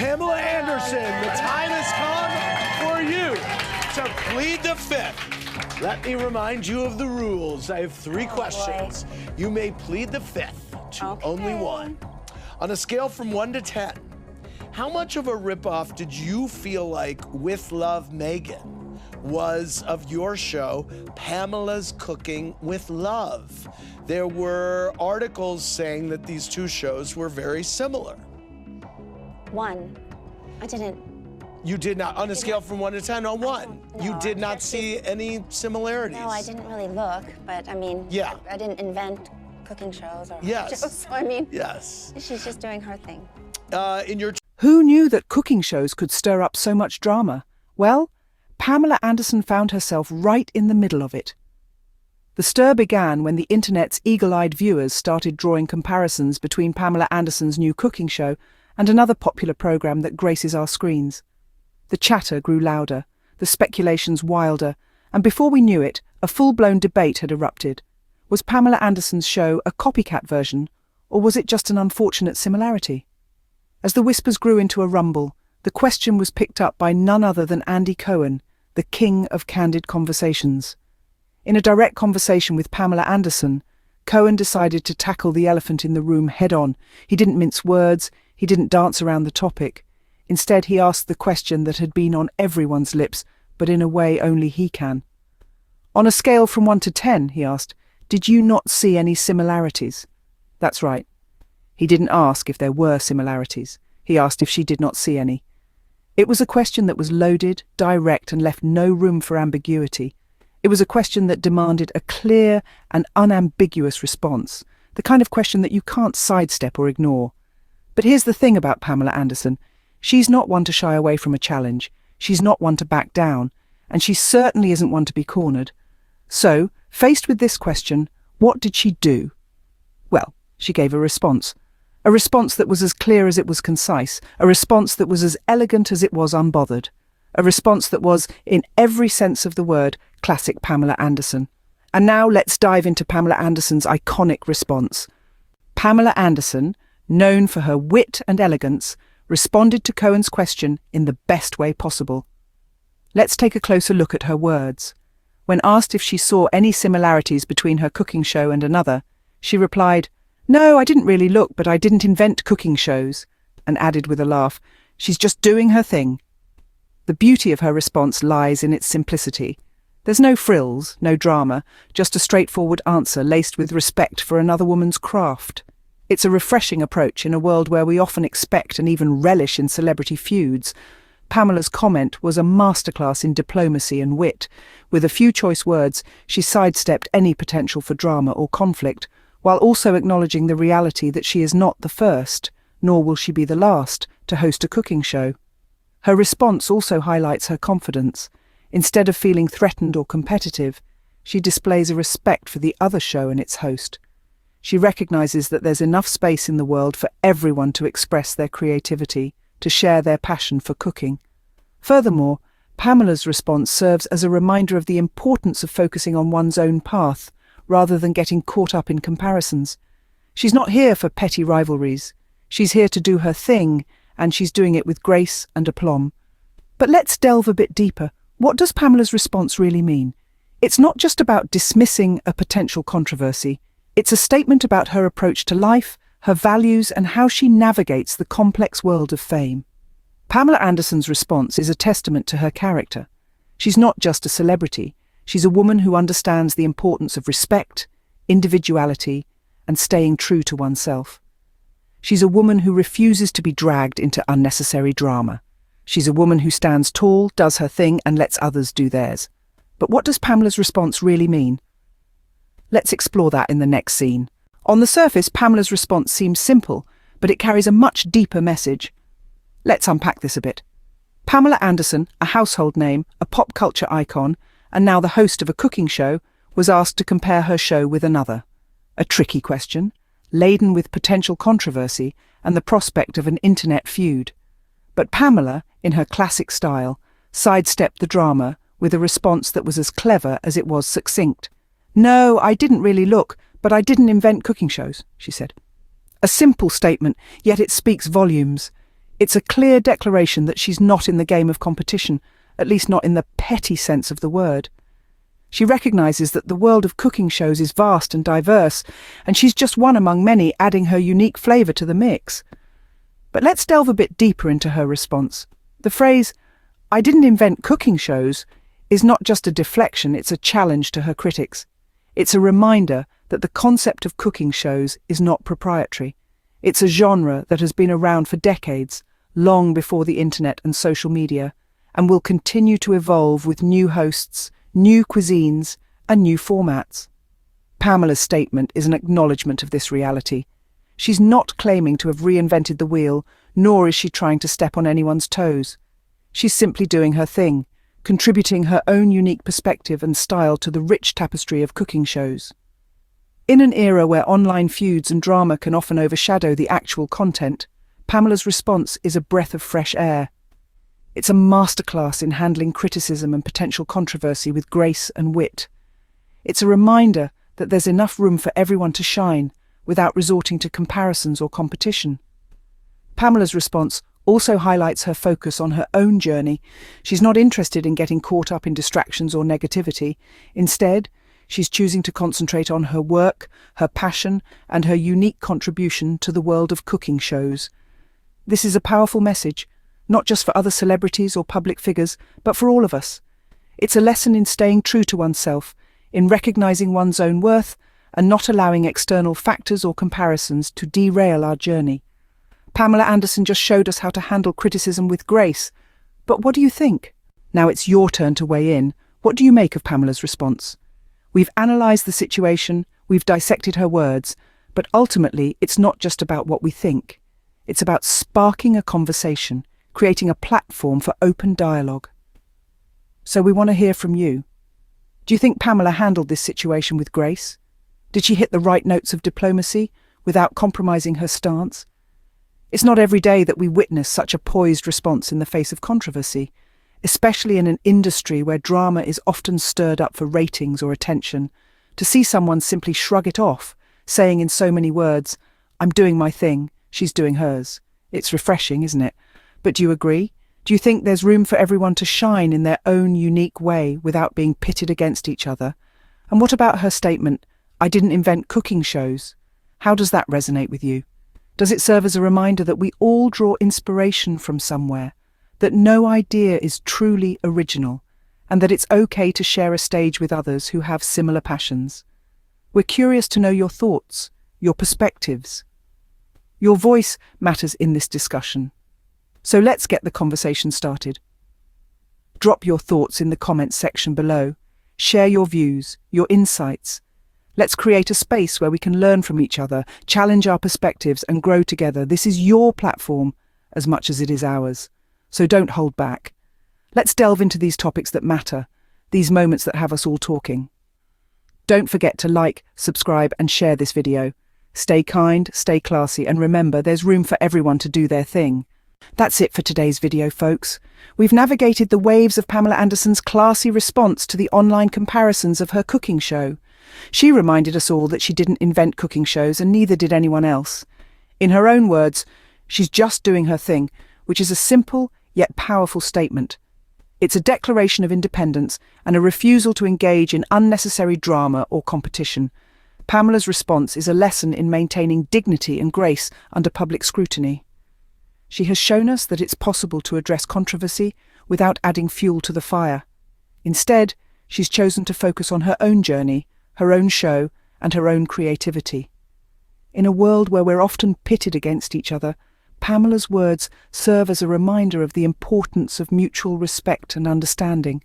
Pamela Anderson, the time has come for you to plead the fifth. Let me remind you of the rules. I have three questions. Boy. You may plead the fifth to only one. On a scale from 1 to 10, how much of a ripoff did you feel like With Love, Meghan was of your show, Pamela's Cooking with Love? There were articles saying that these two shows were very similar. 1. I didn't. You did not, on a scale from 1 to 10, on 1. No, You did not see any similarities. No, I didn't really look, but I mean, Yeah. I didn't invent cooking shows or Yes. shows, so I mean, Yes. she's just doing her thing. In your Who knew that cooking shows could stir up so much drama? Well, Pamela Anderson found herself right in the middle of it. The stir began when the internet's eagle-eyed viewers started drawing comparisons between Pamela Anderson's new cooking show and another popular program that graces our screens. The chatter grew louder, the speculations wilder, and before we knew it, a full-blown debate had erupted. Was Pamela Anderson's show a copycat version, or was it just an unfortunate similarity? As the whispers grew into a rumble, the question was picked up by none other than Andy Cohen, the king of candid conversations. In a direct conversation with Pamela Anderson, Cohen decided to tackle the elephant in the room head-on. He didn't mince words, he didn't dance around the topic. Instead, he asked the question that had been on everyone's lips, but in a way only he can. On a scale from 1 to 10, he asked, did you not see any similarities? That's right. He didn't ask if there were similarities. He asked if she did not see any. It was a question that was loaded, direct, and left no room for ambiguity. It was a question that demanded a clear and unambiguous response, the kind of question that you can't sidestep or ignore. But here's the thing about Pamela Anderson. She's not one to shy away from a challenge. She's not one to back down. And she certainly isn't one to be cornered. So, faced with this question, what did she do? Well, she gave a response. A response that was as clear as it was concise. A response that was as elegant as it was unbothered. A response that was, in every sense of the word, classic Pamela Anderson. And now let's dive into Pamela Anderson's iconic response. Pamela Anderson, known for her wit and elegance, responded to Cohen's question in the best way possible. Let's take a closer look at her words. When asked if she saw any similarities between her cooking show and another, she replied, "No, I didn't really look, but I didn't invent cooking shows," and added with a laugh, "She's just doing her thing." The beauty of her response lies in its simplicity. There's no frills, no drama, just a straightforward answer laced with respect for another woman's craft. It's a refreshing approach in a world where we often expect and even relish in celebrity feuds. Pamela's comment was a masterclass in diplomacy and wit. With a few choice words, she sidestepped any potential for drama or conflict, while also acknowledging the reality that she is not the first, nor will she be the last, to host a cooking show. Her response also highlights her confidence. Instead of feeling threatened or competitive, she displays a respect for the other show and its host. She recognizes that there's enough space in the world for everyone to express their creativity, to share their passion for cooking. Furthermore, Pamela's response serves as a reminder of the importance of focusing on one's own path, rather than getting caught up in comparisons. She's not here for petty rivalries. She's here to do her thing, and she's doing it with grace and aplomb. But let's delve a bit deeper. What does Pamela's response really mean? It's not just about dismissing a potential controversy. It's a statement about her approach to life, her values, and how she navigates the complex world of fame. Pamela Anderson's response is a testament to her character. She's not just a celebrity. She's a woman who understands the importance of respect, individuality, and staying true to oneself. She's a woman who refuses to be dragged into unnecessary drama. She's a woman who stands tall, does her thing, and lets others do theirs. But what does Pamela's response really mean? Let's explore that in the next scene. On the surface, Pamela's response seems simple, but it carries a much deeper message. Let's unpack this a bit. Pamela Anderson, a household name, a pop culture icon, and now the host of a cooking show, was asked to compare her show with another. A tricky question, laden with potential controversy and the prospect of an internet feud. But Pamela, in her classic style, sidestepped the drama with a response that was as clever as it was succinct. "No, I didn't really look, but I didn't invent cooking shows," she said. A simple statement, yet it speaks volumes. It's a clear declaration that she's not in the game of competition, at least not in the petty sense of the word. She recognises that the world of cooking shows is vast and diverse, and she's just one among many, adding her unique flavour to the mix. But let's delve a bit deeper into her response. The phrase, "I didn't invent cooking shows," is not just a deflection, it's a challenge to her critics. It's a reminder that the concept of cooking shows is not proprietary. It's a genre that has been around for decades, long before the internet and social media, and will continue to evolve with new hosts, new cuisines, and new formats. Pamela's statement is an acknowledgement of this reality. She's not claiming to have reinvented the wheel, nor is she trying to step on anyone's toes. She's simply doing her thing, contributing her own unique perspective and style to the rich tapestry of cooking shows. In an era where online feuds and drama can often overshadow the actual content, Pamela's response is a breath of fresh air. It's a masterclass in handling criticism and potential controversy with grace and wit. It's a reminder that there's enough room for everyone to shine without resorting to comparisons or competition. Pamela's response also highlights her focus on her own journey. She's not interested in getting caught up in distractions or negativity. Instead, she's choosing to concentrate on her work, her passion, and her unique contribution to the world of cooking shows. This is a powerful message, not just for other celebrities or public figures, but for all of us. It's a lesson in staying true to oneself, in recognizing one's own worth, and not allowing external factors or comparisons to derail our journey. Pamela Anderson just showed us how to handle criticism with grace. But what do you think? Now it's your turn to weigh in. What do you make of Pamela's response? We've analysed the situation, we've dissected her words, but ultimately it's not just about what we think. It's about sparking a conversation, creating a platform for open dialogue. So we want to hear from you. Do you think Pamela handled this situation with grace? Did she hit the right notes of diplomacy without compromising her stance? It's not every day that we witness such a poised response in the face of controversy, especially in an industry where drama is often stirred up for ratings or attention. To see someone simply shrug it off, saying in so many words, "I'm doing my thing, she's doing hers." It's refreshing, isn't it? But do you agree? Do you think there's room for everyone to shine in their own unique way without being pitted against each other? And what about her statement, "I didn't invent cooking shows"? How does that resonate with you? Does it serve as a reminder that we all draw inspiration from somewhere, that no idea is truly original, and that it's okay to share a stage with others who have similar passions? We're curious to know your thoughts, your perspectives. Your voice matters in this discussion. So let's get the conversation started. Drop your thoughts in the comments section below. Share your views, your insights. Let's create a space where we can learn from each other, challenge our perspectives, and grow together. This is your platform as much as it is ours. So don't hold back. Let's delve into these topics that matter, these moments that have us all talking. Don't forget to like, subscribe, and share this video. Stay kind, stay classy, and remember, there's room for everyone to do their thing. That's it for today's video, folks. We've navigated the waves of Pamela Anderson's classy response to the online comparisons of her cooking show. She reminded us all that she didn't invent cooking shows, and neither did anyone else. In her own words, she's just doing her thing, which is a simple yet powerful statement. It's a declaration of independence and a refusal to engage in unnecessary drama or competition. Pamela's response is a lesson in maintaining dignity and grace under public scrutiny. She has shown us that it's possible to address controversy without adding fuel to the fire. Instead, she's chosen to focus on her own journey, her own show, and her own creativity. In a world where we're often pitted against each other, Pamela's words serve as a reminder of the importance of mutual respect and understanding.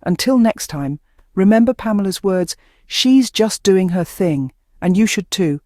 Until next time, remember Pamela's words, she's just doing her thing, and you should too.